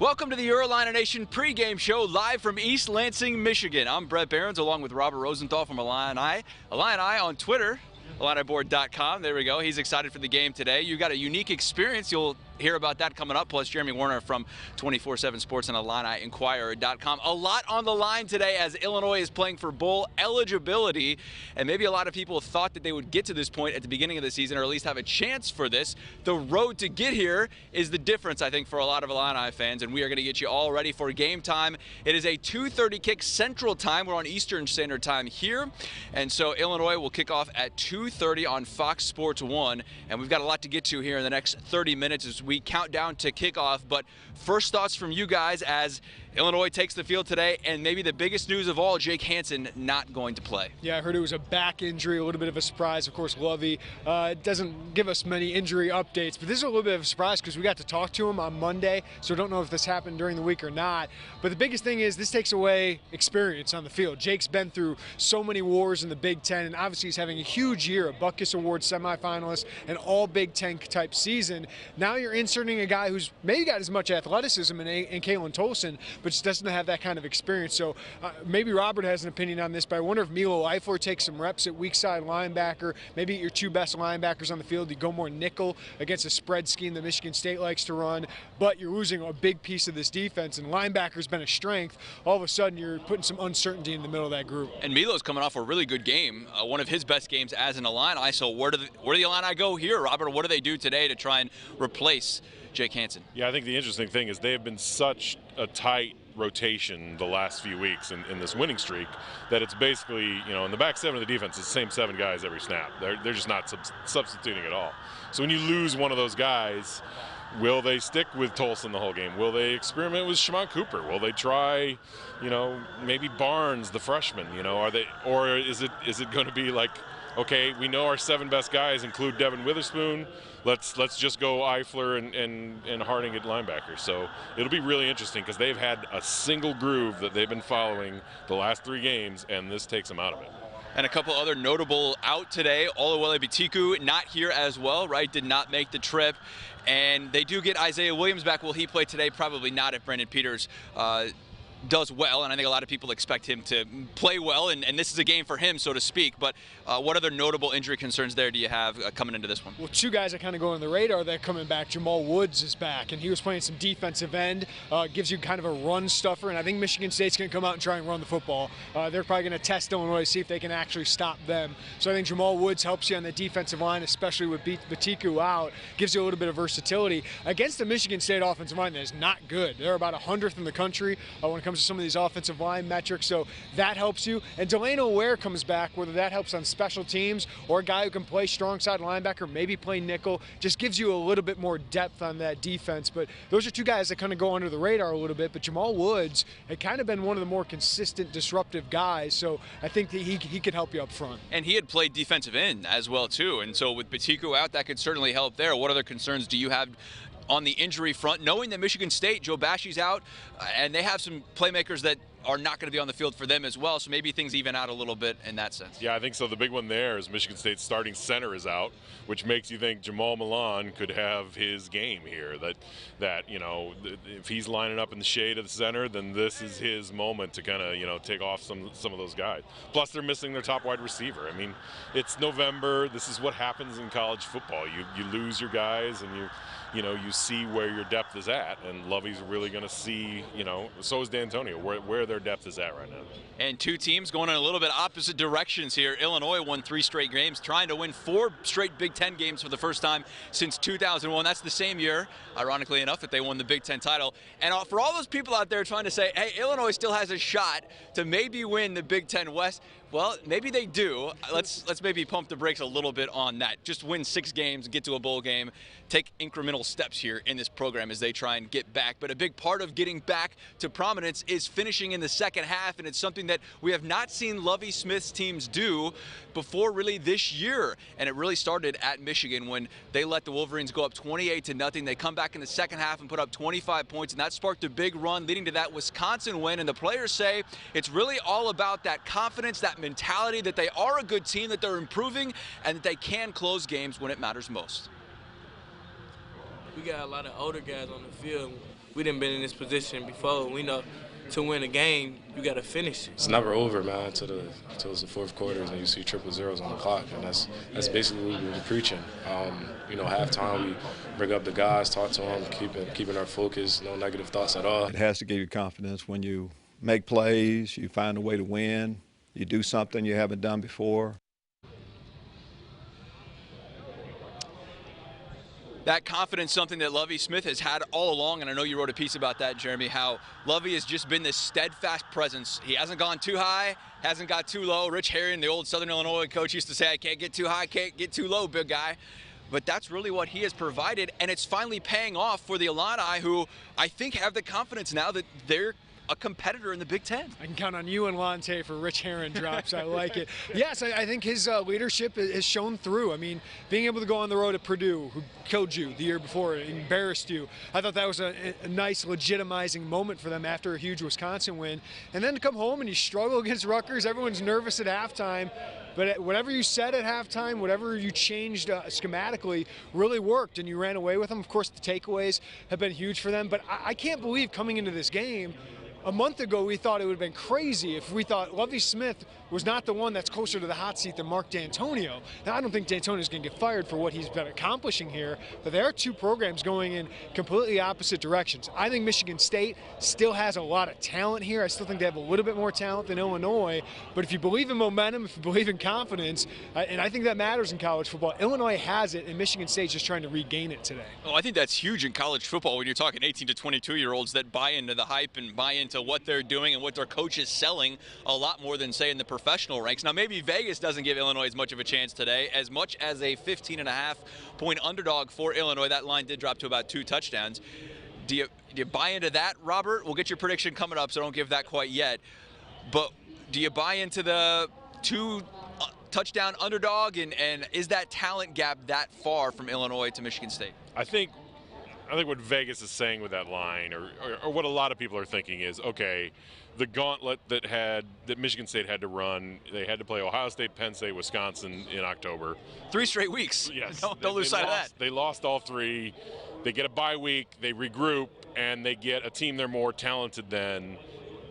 Welcome to the Illini Nation pregame show live from East Lansing, Michigan. I'm Bret Beherns along with Robert Rosenthal from Illini. Illini on Twitter, IlliniBoard.com. There we go. He's excited for the game today. You got a unique experience. You'll hear about that coming up. Plus, Jeremy Werner from 24/7 Sports and Inquirer.com. A lot on the line today as Illinois is playing for bowl eligibility. And maybe a lot of people thought that they would get to this point at the beginning of the season, or at least have a chance for this. The road to get here is the difference, I think, for a lot of Illini fans. And we are going to get you all ready for game time. It is a 2:30 kick Central Time. We're on Eastern Standard Time here. And so Illinois will kick off at 2:30 on Fox Sports 1. And we've got a lot to get to here in the next 30 minutes as we count down to kickoff. But first thoughts from you guys as Illinois takes the field today, and maybe the biggest news of all, Jake Hansen not going to play. Yeah, I heard it was a back injury, a little bit of a surprise. Of course, Lovey doesn't give us many injury updates, but this is a little bit of a surprise because we got to talk to him on Monday, so don't know if this happened during the week or not. But the biggest thing is this takes away experience on the field. Jake's been through so many wars in the Big Ten, and obviously he's having a huge year, a Butkus Award semifinalist, an all Big Ten type season. Now you're inserting a guy who's maybe got as much athleticism in Kalen Tolson, but just doesn't have that kind of experience. So maybe Robert has an opinion on this, but I wonder if Milo Eifler takes some reps at weak side linebacker, maybe your two best linebackers on the field. You go more nickel against a spread scheme that Michigan State likes to run, but you're losing a big piece of this defense, and linebacker's been a strength. All of a sudden, you're putting some uncertainty in the middle of that group. And Milo's coming off a really good game, one of his best games as an Illini. So where do the Illini go here, Robert? What do they do today to try and replace Jake Hansen? Yeah, I think the interesting thing is they have been such a tight rotation the last few weeks in this winning streak that it's basically, in the back seven of the defense, it's the same 7 guys every snap. They're just not substituting at all. So when you lose one of those guys, will they stick with Tolson the whole game? Will they experiment with Shimon Cooper? Will they try, maybe Barnes, the freshman? Or is it going to be like, okay, we know our 7 best guys include Devin Witherspoon. Let's just go Eifler and Harding at linebacker. So it'll be really interesting because they've had a single groove that they've been following the last 3 games, and this takes them out of it. And a couple other notable out today. Oluwole Bitiku not here as well, right? Did not make the trip. And they do get Isaiah Williams back. Will he play today? Probably not if Brandon Peters does well, and I think a lot of people expect him to play well, and this is a game for him, so to speak. But what other notable injury concerns there do you have coming into this one? Well, 2 guys that kind of go on the radar that are coming back. Jamal Woods is back, and he was playing some defensive end, gives you kind of a run stuffer, and I think Michigan State's going to come out and try and run the football. They're probably going to test Illinois to see if they can actually stop them. So I think Jamal Woods helps you on the defensive line, especially with Bitiku out, gives you a little bit of versatility against the Michigan State offensive line that is not good. They're about 100th in the country when it comes to some of these offensive line metrics, so that helps you. And Delano Ware comes back, whether that helps on special teams or a guy who can play strong side linebacker, maybe play nickel, just gives you a little bit more depth on that defense. But those are 2 guys that kind of go under the radar a little bit. But Jamal Woods had kind of been one of the more consistent, disruptive guys, so I think that he could help you up front. And he had played defensive end as well, too. And so with Bitiku out, that could certainly help there. What other concerns do you have on the injury front, knowing that Michigan State, Joe Bashy's out, and they have some playmakers that are not going to be on the field for them as well, so maybe things even out a little bit in that sense. Yeah, I think so. The big one there is Michigan State's starting center is out, which makes you think Jamal Milan could have his game here. That if he's lining up in the shade of the center, then this is his moment to kind of take off some of those guys. Plus, they're missing their top wide receiver. I mean, it's November. This is what happens in college football. You lose your guys, and you see where your depth is at, and Lovey's really going to see, so is D'Antonio, where their depth is at right now. And 2 teams going in a little bit opposite directions here. Illinois won 3 straight games, trying to win 4 straight Big Ten games for the first time since 2001. That's the same year, ironically enough, that they won the Big Ten title. And for all those people out there trying to say, hey, Illinois still has a shot to maybe win the Big Ten West, well, maybe they do. Let's maybe pump the brakes a little bit on that. Just win 6 games, get to a bowl game, take incremental steps here in this program as they try and get back. But a big part of getting back to prominence is finishing in the second half, and it's something that we have not seen Lovie Smith's teams do before really this year. And it really started at Michigan when they let the Wolverines go up 28-0. They come back in the second half and put up 25 points, and that sparked a big run leading to that Wisconsin win. And the players say it's really all about that confidence, that mentality that they are a good team, that they're improving, and that they can close games when it matters most. we got a lot of older guys on the field. We done been in this position before. We know to win a game, you got to finish. It's never over, man, until it's the fourth quarter and you see triple zeros on the clock, and that's basically what we've been preaching. You know, halftime we bring up the guys, talk to them, keeping our focus, no negative thoughts at all. It has to give you confidence when you make plays, you find a way to win, you do something you haven't done before. That confidence, something that Lovie Smith has had all along, and I know you wrote a piece about that, Jeremy, how Lovie has just been this steadfast presence. He hasn't gone too high, hasn't got too low. Rich Herring, the old Southern Illinois coach, used to say, I can't get too high, can't get too low, big guy. But that's really what he has provided, and it's finally paying off for the Illini, who I think have the confidence now that they're a competitor in the Big Ten. I can count on you and Lante for Rich Herring drops. I like it. Yes, I think his leadership has shown through. I mean, being able to go on the road at Purdue, who killed you the year before, embarrassed you, I thought that was a nice legitimizing moment for them after a huge Wisconsin win. And then to come home and you struggle against Rutgers, everyone's nervous at halftime. But whatever you said at halftime, whatever you changed schematically really worked, and you ran away with them. Of course, the takeaways have been huge for them. But I can't believe coming into this game, a month ago, we thought it would have been crazy if we thought Lovie Smith was not the one that's closer to the hot seat than Mark D'Antonio. Now, I don't think D'Antonio's going to get fired for what he's been accomplishing here, but there are two programs going in completely opposite directions. I think Michigan State still has a lot of talent here. I still think they have a little bit more talent than Illinois, but if you believe in momentum, if you believe in confidence, and I think that matters in college football, Illinois has it, and Michigan State's just trying to regain it today. Well, I think that's huge in college football when you're talking 18 to 22-year-olds that buy into the hype and buy into what they're doing and what their coach is selling a lot more than, say, in the professional ranks. Now, maybe Vegas doesn't give Illinois as much of a chance today, as much as a 15.5-point underdog for Illinois. That line did drop to about 2 touchdowns. Do you buy into that, Robert? We'll get your prediction coming up, so don't give that quite yet. But do you buy into the 2 touchdown underdog, and is that talent gap that far from Illinois to Michigan State? I think what Vegas is saying with that line, or what a lot of people are thinking is, okay, the gauntlet that Michigan State had to run, they had to play Ohio State, Penn State, Wisconsin in October. 3 straight weeks. Yes. Don't lose sight of that. They lost all 3. They get a bye week, they regroup, and they get a team they're more talented than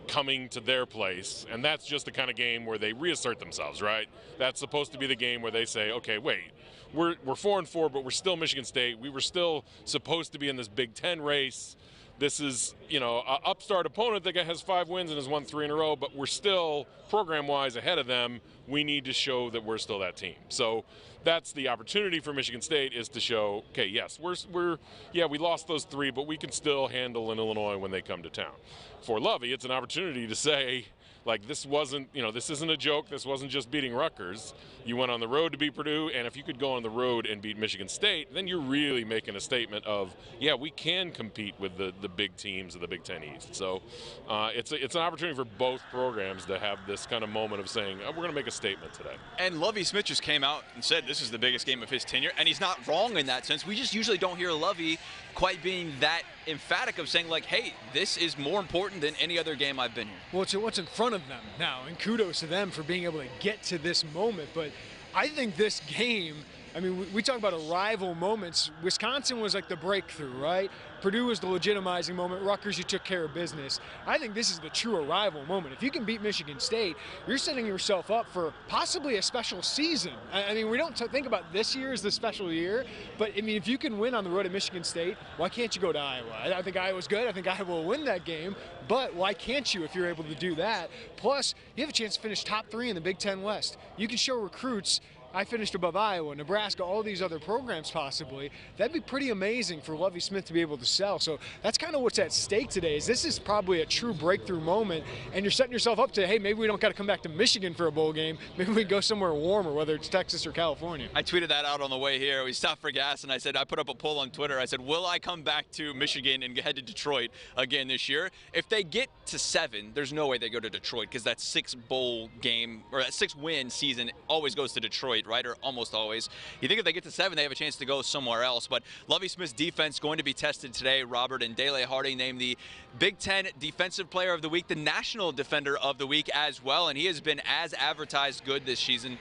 coming to their place. And that's just the kind of game where they reassert themselves, right? That's supposed to be the game where they say, okay, wait, we're 4-4, but we're still Michigan State. We were still supposed to be in this Big Ten race. This is, you know, an upstart opponent that has 5 wins and has won 3 in a row, but we're still program-wise ahead of them. We need to show that we're still that team. So that's the opportunity for Michigan State, is to show, okay, yes, we lost those 3, but we can still handle in Illinois when they come to town. For Lovie, it's an opportunity to say, like, this isn't a joke. This wasn't just beating Rutgers. You went on the road to beat Purdue, and if you could go on the road and beat Michigan State, then you're really making a statement of, yeah, we can compete with the big teams of the Big Ten East. So it's an opportunity for both programs to have this kind of moment of saying, we're going to make a statement today. And Lovie Smith just came out and said this is the biggest game of his tenure, and he's not wrong in that sense. We just usually don't hear Lovie quite being that emphatic of saying, like, hey, this is more important than any other game I've been here. Well, it's what's in front of them now, and kudos to them for being able to get to this moment. But I think this game, I mean, we talk about arrival moments. Wisconsin was like the breakthrough, right? Purdue was the legitimizing moment. Rutgers, you took care of business. I think this is the true arrival moment. If you can beat Michigan State, you're setting yourself up for possibly a special season. I mean, we don't think about this year as the special year, but I mean, if you can win on the road at Michigan State, why can't you go to Iowa? I think Iowa's good. I think Iowa will win that game, but why can't you if you're able to do that? Plus, you have a chance to finish top 3 in the Big Ten West. You can show recruits, I finished above Iowa, Nebraska, all these other programs possibly. That'd be pretty amazing for Lovie Smith to be able to sell. So that's kind of what's at stake today. Is this is probably a true breakthrough moment, and you're setting yourself up to, hey, maybe we don't got to come back to Michigan for a bowl game. Maybe we go somewhere warmer, whether it's Texas or California. I tweeted that out on the way here. We stopped for gas, and I put up a poll on Twitter. I said, will I come back to Michigan and head to Detroit again this year? If they get to 7, there's no way they go to Detroit, because that 6 bowl game, or that 6-win season always goes to Detroit. 8, right, or almost always. You think if they get to 7, they have a chance to go somewhere else. But Lovie Smith's defense going to be tested today, Robert, and Dele Harding named the Big Ten Defensive Player of the Week, the National Defender of the Week as well, and he has been as advertised good this season,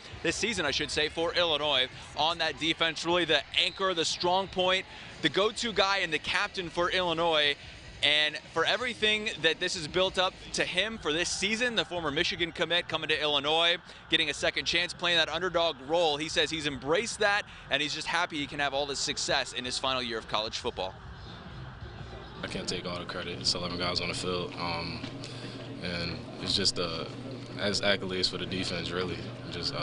I should say, for Illinois on that defense. Really the anchor, the strong point, the go-to guy, and the captain for Illinois. And for everything that this is built up to him for this season, the former Michigan commit coming to Illinois, getting a second chance, playing that underdog role, he says he's embraced that, and he's just happy he can have all this success in his final year of college football. I can't take all the credit. It's 11 guys on the field, and it's just as accolades for the defense, really. Just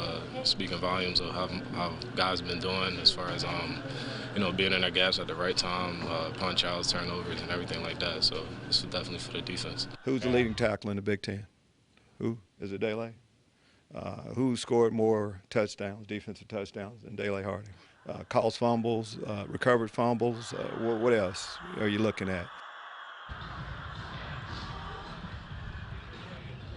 speaking volumes of how guys been doing as far as being in their gaps at the right time, punch outs, turnovers, and everything like that. So this is definitely for the defense. Who's the leading tackler in the Big Ten? Who? Is it Dele? Who scored more touchdowns, defensive touchdowns, than Dele Harding? Caused fumbles, recovered fumbles. What else are you looking at?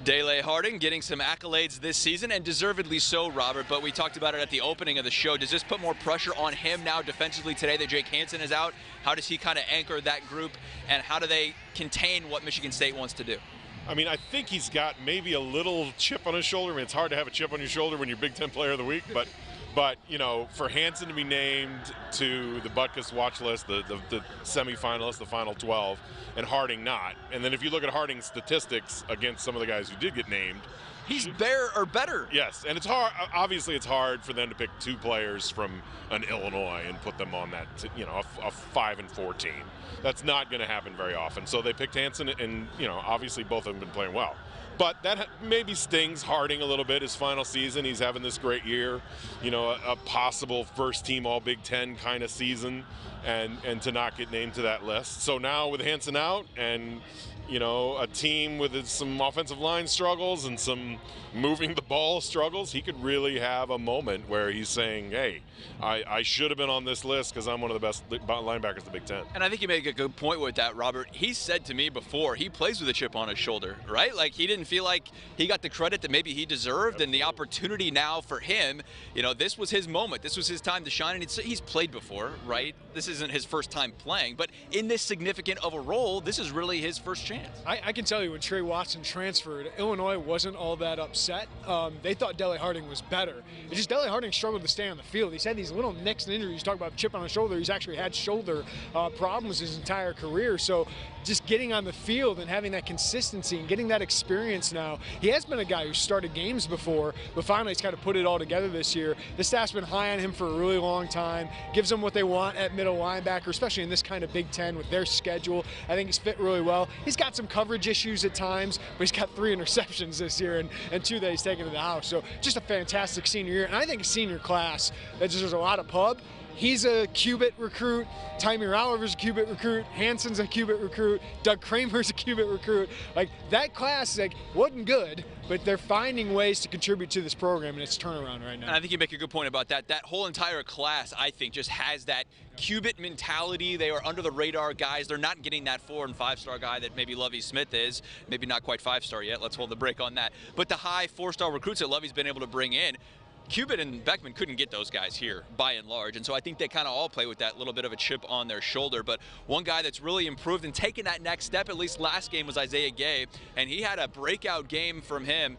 Dele Harding getting some accolades this season, and deservedly so, Robert, but we talked about it at the opening of the show. Does this put more pressure on him now defensively today that Jake Hansen is out? How does he kind of anchor that group, and how do they contain what Michigan State wants to do? I mean, I think he's got maybe a little chip on his shoulder. I mean, it's hard to have a chip on your shoulder when you're Big Ten Player of the Week, but for Hansen to be named to the Butkus watch list, the semifinalists, the final 12, and Harding not. And then if you look at Harding's statistics against some of the guys who did get named, he's better. Yes, and it's hard. Obviously, it's hard for them to pick 2 players from an Illinois and put them on that, a 5-4 team. That's not going to happen very often. So they picked Hansen, and obviously both of them been playing well. But that maybe stings Harding a little bit. His final season, he's having this great year, a possible first-team All-Big Ten kind of season, and to not get named to that list. So now with Hansen out and, a team with some offensive line struggles and some moving the ball struggles, he could really have a moment where he's saying, hey, I should have been on this list because I'm one of the best linebackers in the Big Ten. And I think you make a good point with that, Robert. He said to me before, he plays with a chip on his shoulder, right? Like, he didn't feel like he got the credit that maybe he deserved. Absolutely. And the opportunity now for him, this was his moment. This was his time to shine. And he's played before, right? This isn't his first time playing. But in this significant of a role, this is really his first chance. I can tell you when Trey Watson transferred, Illinois wasn't all that upset. They thought Dele Harding was better. It's just Dele Harding struggled to stay on the field. He's had these little nicks and injuries. You talk about chip on his shoulder. He's actually had shoulder problems his entire career. So just getting on the field and having that consistency and getting that experience now. He has been a guy who started games before, but finally he's kind of put it all together this year. The staff's been high on him for a really long time. Gives them what they want at middle linebacker, especially in this kind of Big Ten with their schedule. I think he's fit really well. He's got some coverage issues at times, but he's got 3 interceptions this year and 2 that he's taken to the house. So just a fantastic senior year. And I think a senior class that deserves a lot of pub. He's a Cubit recruit. Tymir Oliver's a Cubit recruit. Hansen's a Cubit recruit. Doug Kramer's a Cubit recruit. Like, that class wasn't good, but they're finding ways to contribute to this program and its turnaround right now. And I think you make a good point about that. That whole entire class, I think, just has that Cubit mentality. They are under the radar guys. They're not getting that 4- and 5-star guy that maybe Lovie Smith is. Maybe not quite 5-star yet. Let's hold the break on that. But the high 4-star recruits that Lovie's been able to bring in, Cubit and Beckman couldn't get those guys here by and large, and so I think they kind of all play with that little bit of a chip on their shoulder. But one guy that's really improved and taken that next step, at least last game, was Isaiah Gay, and he had a breakout game from him.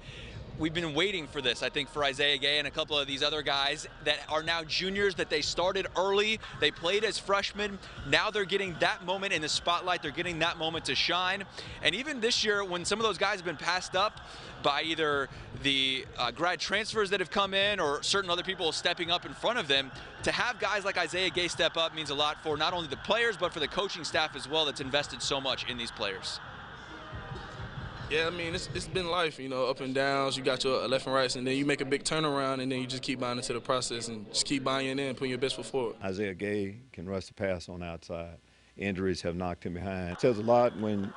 We've been waiting for this, I think, for Isaiah Gay and a couple of these other guys that are now juniors, that they started early. They played as freshmen. Now they're getting that moment in the spotlight. They're getting that moment to shine. And even this year, when some of those guys have been passed up by either the grad transfers that have come in or certain other people stepping up in front of them, to have guys like Isaiah Gay step up means a lot for not only the players, but for the coaching staff as well that's invested so much in these players. Yeah, I mean, it's been life, up and downs. You got your left and rights, and then you make a big turnaround, and then you just keep buying into the process and just keep buying in and putting your best foot forward. Isaiah Gay can rush the pass on outside. Injuries have knocked him behind. It says a lot when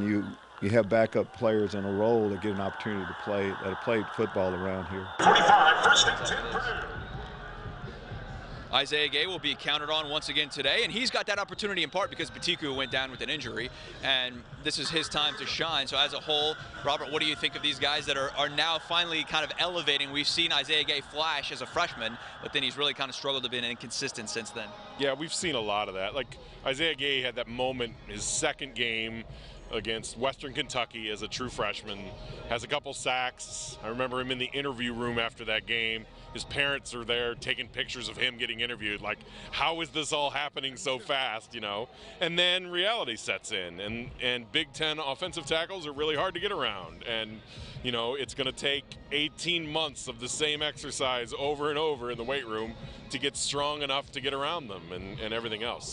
you have backup players in a role that get an opportunity to play, that have played football around here. 45, first and 10 Purdue. Isaiah Gay will be counted on once again today, and he's got that opportunity in part because Batiku went down with an injury, and this is his time to shine. So as a whole, Robert, what do you think of these guys that are now finally kind of elevating? We've seen Isaiah Gay flash as a freshman, but then he's really kind of struggled to be inconsistent since then. Yeah, we've seen a lot of that. Like Isaiah Gay had that moment, his second game against Western Kentucky as a true freshman, has a couple sacks. I remember him in the interview room after that game. His parents are there taking pictures of him getting interviewed. Like, how is this all happening so fast, you know? And then reality sets in, and Big Ten offensive tackles are really hard to get around. And, you know, it's going to take 18 months of the same exercise over and over in the weight room to get strong enough to get around them and everything else.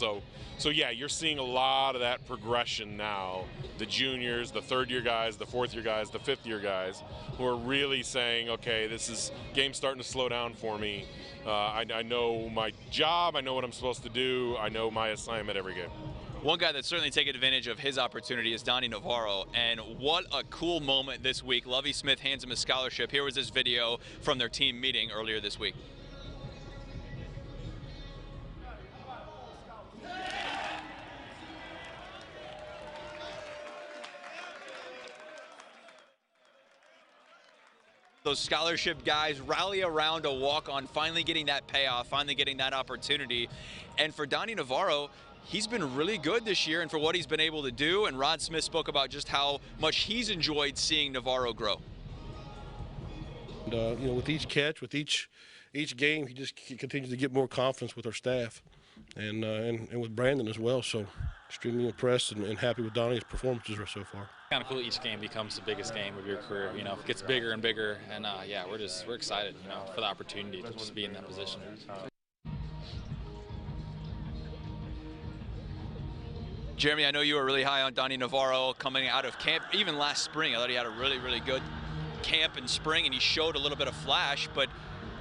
So yeah, you're seeing a lot of that progression now. The juniors, the third-year guys, the fourth-year guys, the fifth-year guys, who are really saying, okay, game's starting to slow down for me. I know my job, I know what I'm supposed to do, I know my assignment every game. One guy that's certainly taken advantage of his opportunity is Donnie Navarro, and what a cool moment this week. Lovie Smith hands him a scholarship. Here was this video from their team meeting earlier this week. Those scholarship guys rally around a walk-on, finally getting that payoff, finally getting that opportunity. And for Donnie Navarro, he's been really good this year and for what he's been able to do. And Rod Smith spoke about just how much he's enjoyed seeing Navarro grow. And, you know, with each catch, with each game, he just continues to get more confidence with our staff and with Brandon as well. So extremely impressed and happy with Donnie's performances so far. Kind of cool. Each game becomes the biggest game of your career. You know, it gets bigger and bigger, and yeah, we're excited, you know, for the opportunity to just be in that position. Jeremy, I know you were really high on Donnie Navarro coming out of camp. Even last spring, I thought he had a really, really good camp in spring, and he showed a little bit of flash. But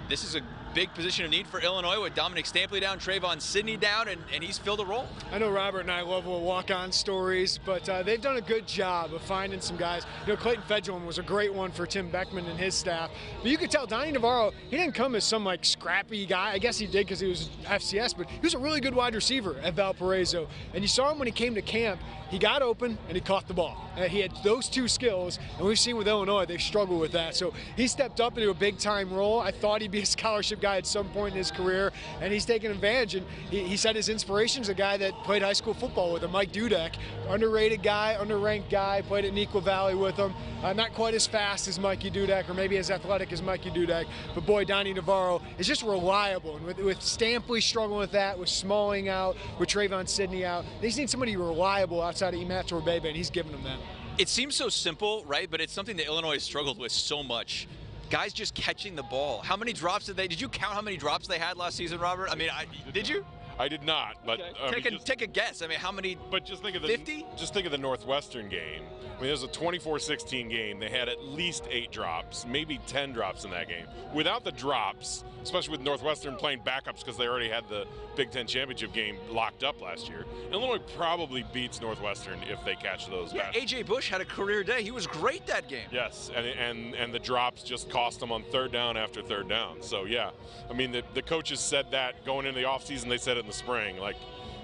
this is a big position of need for Illinois with Dominic Stampley down, Trayvon Sidney down, and he's filled a role. I know Robert and I love walk-on stories, but they've done a good job of finding some guys. You know, Clayton Fedgelman was a great one for Tim Beckman and his staff. But you could tell Donnie Navarro, he didn't come as some like scrappy guy. I guess he did because he was FCS, but he was a really good wide receiver at Valparaiso. And you saw him when he came to camp. He got open and he caught the ball. He had those two skills, and we've seen with Illinois they struggle with that. So he stepped up into a big-time role. I thought he'd be a scholarship guy at some point in his career, and he's taken advantage. And he said his inspiration is a guy that played high school football with him, Mike Dudek. Underrated guy, underranked guy, played at Neuqua Valley with him. Not quite as fast as Mikey Dudek, or maybe as athletic as Mikey Dudek, but boy, Donnie Navarro is just reliable. And with Stampley struggling with that, with Smalling out, with Trayvon Sidney out, they just need somebody reliable outside of Imat Torbebe, and he's giving them that. It seems so simple, right? But it's something that Illinois has struggled with so much. Guys just catching the ball. How many drops did you count how many drops they had last season, Robert? I mean, did you? I did not, but okay. Take a guess. I mean, how many? But just think of the 50? Just think of the Northwestern game. I mean, it was a 24-16 game. They had at least 8 drops, maybe 10 drops in that game. Without the drops, especially with Northwestern playing backups because they already had the Big Ten championship game locked up last year, Illinois probably beats Northwestern if they catch those. Yeah, A.J. Bush had a career day. He was great that game. Yes, and the drops just cost them on third down after third down. So yeah, I mean the coaches said that going into the offseason. They said it in the spring, like,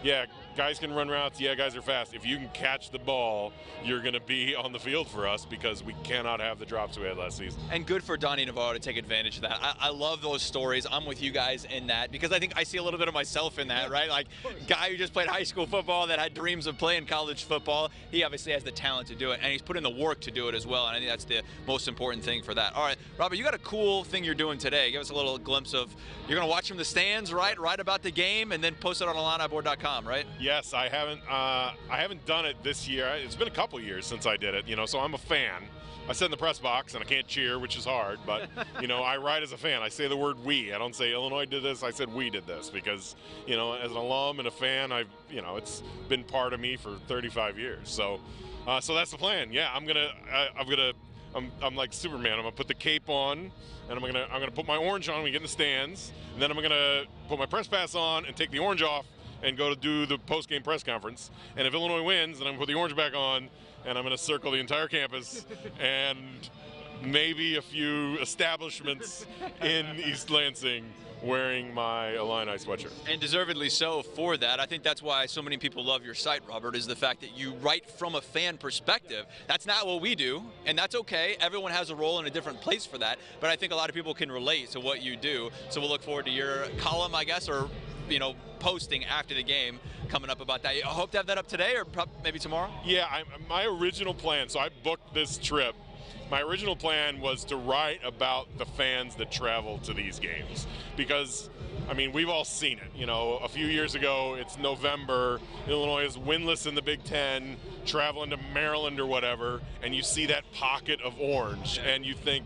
yeah, guys can run routes, yeah, guys are fast. If you can catch the ball, you're going to be on the field for us because we cannot have the drops we had last season. And good for Donnie Navarro to take advantage of that. I love those stories. I'm with you guys in that because I think I see a little bit of myself in that, right? Like, guy who just played high school football that had dreams of playing college football. He obviously has the talent to do it, and he's put in the work to do it as well, and I think that's the most important thing for that. All right, Robert, you got a cool thing you're doing today. Give us a little glimpse of, you're going to watch from the stands, right? Write about the game, and then post it on IlliniBoard.com, right? Yes, I haven't done it this year. It's been a couple years since I did it, you know, so I'm a fan. I sit in the press box and I can't cheer, which is hard, but you know, I write as a fan. I say the word we. I don't say Illinois did this. I said we did this because, you know, as an alum and a fan, it's been part of me for 35 years. So that's the plan. Yeah, I'm like Superman. I'm gonna put the cape on, and I'm gonna put my orange on when we get in the stands, and then I'm gonna put my press pass on and take the orange off and go to do the post-game press conference. And if Illinois wins, then I'm gonna put the orange back on, and I'm gonna circle the entire campus and maybe a few establishments in East Lansing wearing my Illini sweatshirt. And deservedly so for that. I think that's why so many people love your site, Robert, is the fact that you write from a fan perspective. That's not what we do, and that's okay. Everyone has a role in a different place for that, but I think a lot of people can relate to what you do. So we'll look forward to your column, I guess, or posting after the game coming up about that. I hope to have that up today or maybe tomorrow. Yeah, my original plan, so I booked this trip. My original plan was to write about the fans that travel to these games because, I mean, we've all seen it. A few years ago, it's November, Illinois is winless in the Big Ten, traveling to Maryland or whatever, and you see that pocket of orange, and you think,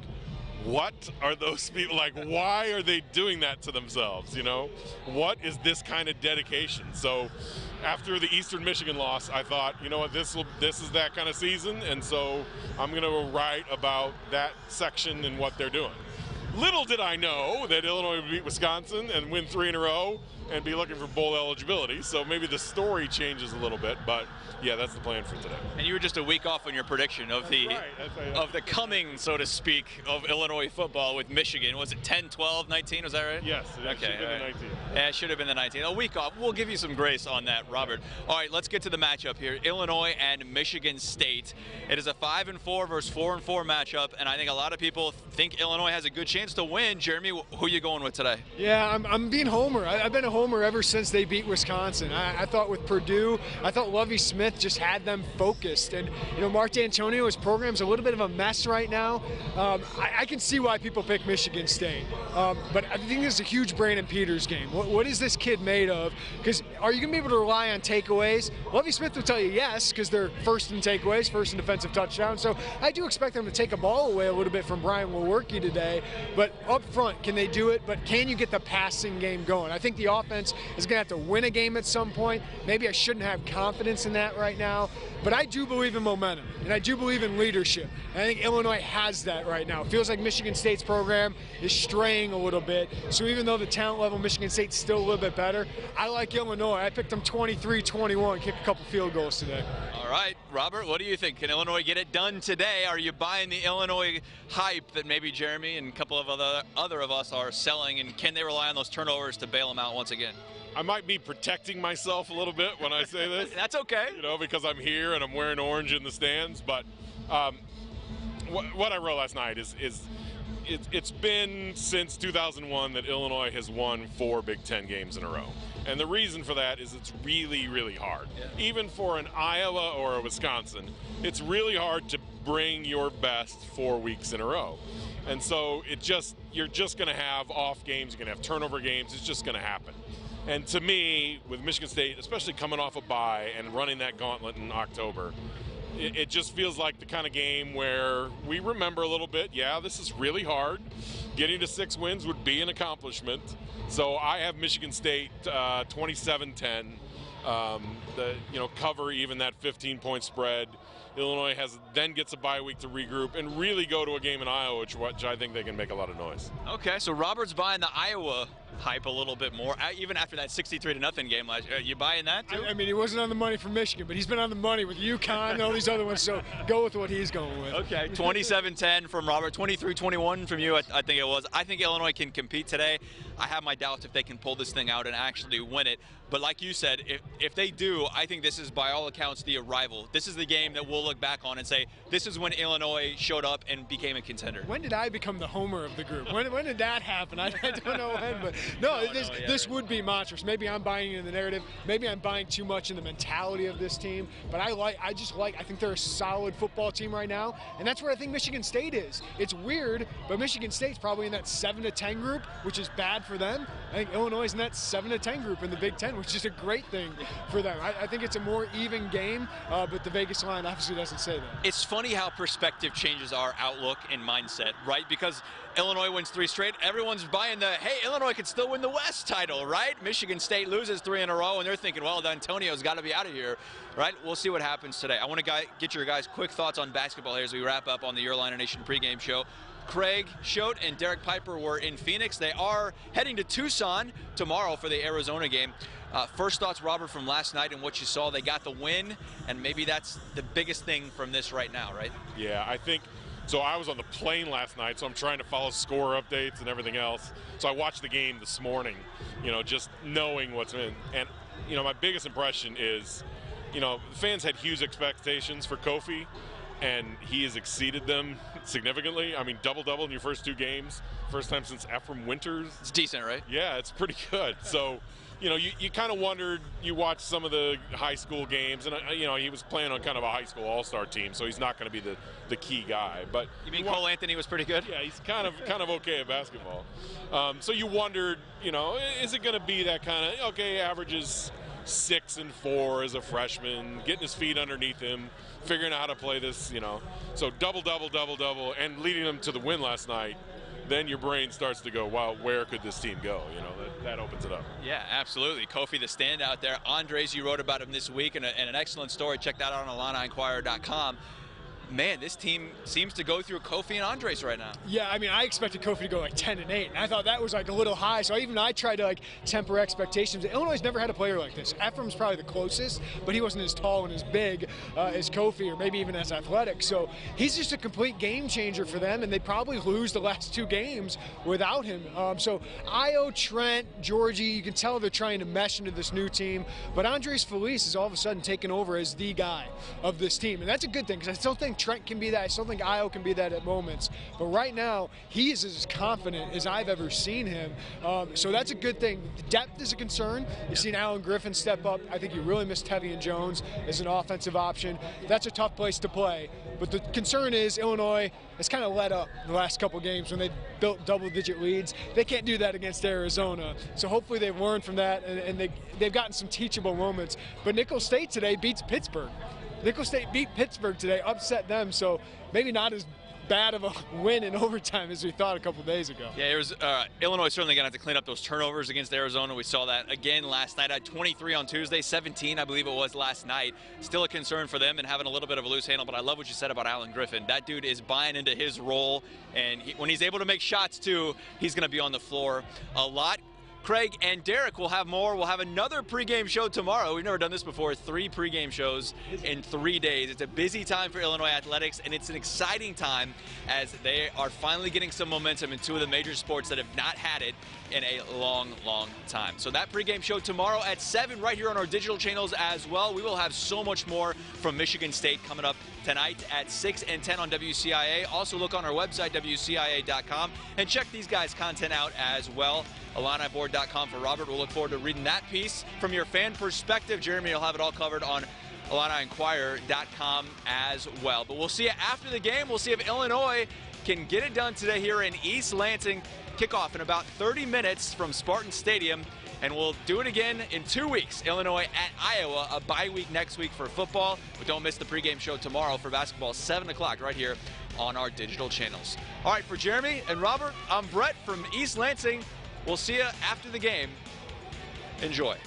what are those people like? Why are they doing that to themselves? What is this kind of dedication? So after the Eastern Michigan loss, I thought, you know what, this is that kind of season, and so I'm going to write about that section and what they're doing. Little did I know that Illinois would beat Wisconsin and win 3 in a row and be looking for bowl eligibility. So maybe the story changes a little bit, but yeah, that's the plan for today. And you were just a week off on your prediction of the coming, so to speak, of Illinois football with Michigan. Was it 10, 12, 19? Was that right? Yes, it should have been the 19. Yeah, it should have been the 19. A week off. We'll give you some grace on that, Robert. All right, let's get to the matchup here. Illinois and Michigan State. It is a 5-4 versus 4-4 matchup, and I think a lot of people think Illinois has a good chance to win. Jeremy, who are you going with today? Yeah, I'm being Homer. I've been a Homer ever since they beat Wisconsin. I thought with Purdue, I thought Lovie Smith just had them focused. And, Mark D'Antonio's program's a little bit of a mess right now. I can see why people pick Michigan State. But I think this is a huge Brandon Peters game. What is this kid made of? Because are you going to be able to rely on takeaways? Lovie Smith will tell you yes, because they're first in takeaways, first in defensive touchdowns. So I do expect them to take a ball away a little bit from Brian Lewerke today. But up front, can they do it? But can you get the passing game going? I think the offense is going to have to win a game at some point. Maybe I shouldn't have confidence in that right now. But I do believe in momentum, and I do believe in leadership. And I think Illinois has that right now. It feels like Michigan State's program is straying a little bit. So even though the talent level Michigan State's still a little bit better, I like Illinois. I picked them 23-21, kick a couple field goals today. All right, Robert, what do you think? Can Illinois get it done today? Are you buying the Illinois hype that maybe Jeremy and a couple of other of us are selling, and can they rely on those turnovers to bail them out once again? I might be protecting myself a little bit when I say this. That's okay. Because I'm here and I'm wearing orange in the stands. But what I wrote last night is it's been since 2001 that Illinois has won 4 Big Ten games in a row. And the reason for that is it's really, really hard. Yeah. Even for an Iowa or a Wisconsin, it's really hard to bring your best 4 weeks in a row. And so you're just going to have off games, you're going to have turnover games, it's just going to happen. And to me, with Michigan State, especially coming off a bye and running that gauntlet in October, it just feels like the kind of game where we remember a little bit, yeah, this is really hard. Getting to 6 wins would be an accomplishment. So I have Michigan State 27-10, cover even that 15-point spread. Illinois then gets a bye week to regroup and really go to a game in Iowa, which I think they can make a lot of noise. Okay, so Robert's buying the Iowa hype a little bit more, even after that 63-0 game last year. You buying that too? I mean, he wasn't on the money for Michigan, but he's been on the money with UConn and all these other ones, so go with what he's going with. Okay, 27-10 from Robert, 23-21 from you, I think it was. I think Illinois can compete today. I have my doubts if they can pull this thing out and actually win it. But like you said, if they do, I think this is, by all accounts, the arrival. This is the game that we'll look back on and say, this is when Illinois showed up and became a contender. When did I become the homer of the group? When did that happen? I don't know when, but this would be monstrous. Maybe I'm buying into the narrative. Maybe I'm buying too much in the mentality of this team. But I think they're a solid football team right now, and that's where I think Michigan State is. It's weird, but Michigan State's probably in that 7-10 group, which is bad for them. I think Illinois is in that 7-10 group in the Big Ten, which is a great thing for them. I think it's a more even game, but the Vegas line obviously doesn't say that. It's funny how perspective changes our outlook and mindset, right? Because Illinois wins 3 straight, everyone's buying the, hey, Illinois could still win the West title, right? Michigan State loses 3 in a row, and they're thinking, well, D'Antonio's got to be out of here, right? We'll see what happens today. I want to get your guys' quick thoughts on basketball here as we wrap up on the Your Illini Nation pregame show. Craig Schote and Derek Piper were in Phoenix. They are heading to Tucson tomorrow for the Arizona game. First thoughts, Robert, from last night and what you saw. They got the win, and maybe that's the biggest thing from this right now, right? Yeah, I think So I was on the plane last night, so I'm trying to follow score updates and everything else. So I watched the game this morning, just knowing what's in. And, my biggest impression is, the fans had huge expectations for Kofi, and he has exceeded them significantly. I mean, double-double in your first 2 games. First time since Ephraim Winters. It's decent, right? Yeah, it's pretty good. So, you kind of wondered, you watched some of the high school games, and, he was playing on kind of a high school all-star team, so he's not going to be the key guy. But you mean Cole Anthony was pretty good? Yeah, he's kind of okay at basketball. So you wondered, is it going to be that kind of, okay, averages 6 and 4 as a freshman, getting his feet underneath him, figuring out how to play this, So double-double, and leading them to the win last night. Then your brain starts to go, wow, where could this team go? That opens it up. Yeah, absolutely. Kofi, the standout there. Andres, you wrote about him this week in an excellent story. Check that out on Inquirer.com. Man, this team seems to go through Kofi and Andres right now. Yeah, I mean, I expected Kofi to go like 10-8, and I thought that was like a little high. So I tried to temper expectations. Illinois never had a player like this. Ephraim's probably the closest, but he wasn't as tall and as big as Kofi, or maybe even as athletic. So he's just a complete game changer for them, and they probably lose the last 2 games without him. So Io, Trent, Georgie, you can tell they're trying to mesh into this new team. But Andres Feliz is all of a sudden taken over as the guy of this team, and that's a good thing because I still think Trent can be that. I still think Io can be that at moments. But right now, he is as confident as I've ever seen him. So that's a good thing. The depth is a concern. You've seen Alan Griffin step up. I think you really missed Tevian Jones as an offensive option. That's a tough place to play. But the concern is Illinois has kind of let up the last couple games when they built double-digit leads. They can't do that against Arizona. So hopefully they've learned from that, and they've gotten some teachable moments. But Nicholls State today beats Pittsburgh. Nicholls State beat Pittsburgh today, upset them, so maybe not as bad of a win in overtime as we thought a couple days ago. Yeah, it was Illinois certainly going to have to clean up those turnovers against Arizona. We saw that again last night. At 23 on Tuesday, 17 I believe it was last night. Still a concern for them and having a little bit of a loose handle, but I love what you said about Alan Griffin. That dude is buying into his role, and when he's able to make shots too, he's going to be on the floor a lot. Craig and Derek will have more. We'll have another pregame show tomorrow. We've never done this before. 3 pregame shows in 3 days. It's a busy time for Illinois athletics, and it's an exciting time as they are finally getting some momentum in 2 of the major sports that have not had it in a long, long time. So that pregame show tomorrow at 7 right here on our digital channels as well. We will have so much more from Michigan State coming up tonight at 6 and 10 on WCIA. Also look on our website, WCIA.com, and check these guys' content out as well. IlliniBoard.com for Robert. We'll look forward to reading that piece from your fan perspective. Jeremy will have it all covered on IlliniInquirer.com as well. But we'll see you after the game. We'll see if Illinois can get it done today here in East Lansing. Kickoff in about 30 minutes from Spartans Stadium. And we'll do it again in 2 weeks. Illinois at Iowa, a bye week next week for football. But don't miss the pregame show tomorrow for basketball, 7 o'clock right here on our digital channels. All right, for Jeremy and Robert, I'm Brett from East Lansing. We'll see you after the game. Enjoy.